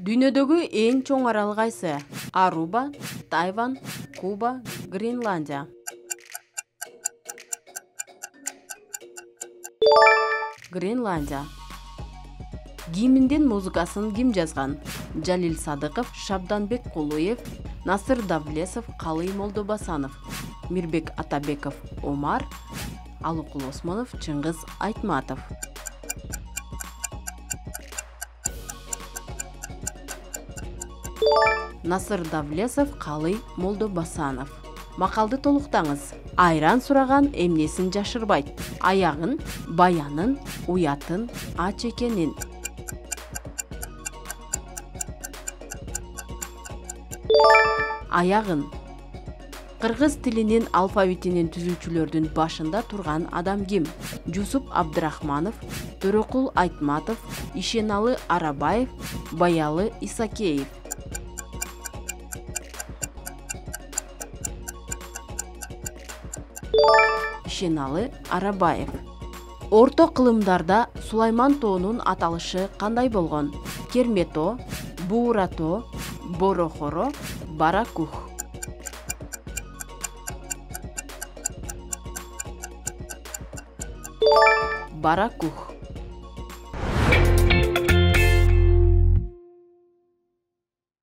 Дүйнөдөгү эң чоң арал кайсы? Аруба, Тайвань, Куба, Гренландия. Гренландия. Гимндин музыкасын ким жазган? Жалил Садыков, Шабданбек Кулуев, Насыр Давлесов, Калый Молдобасанов. Мирбек Атабеков, Омар, Алыкул Осмонов, Чыңгыз Айтматов. Насыр Давлесов, Калый Молдобасанов. Макалды толуктаңыз. Айран сураган эмнесин жашырбайт? Аягын, баянын, уятын, ач экенин. Аягын. Кыргыз тилинин алфавитинин түзүүчүлөрдүн башында турган адам ким? Жусуп Абдрахманов, Төрөкул Айтматов, Ишеналы Арабаев, Баялы Исакеев. Ишеналы Арабаев. Орто кылымдарда Сулайман тоонун аталышы кандай болгон? Кермето, Буурато, Борохоро, Баракух. Баракух.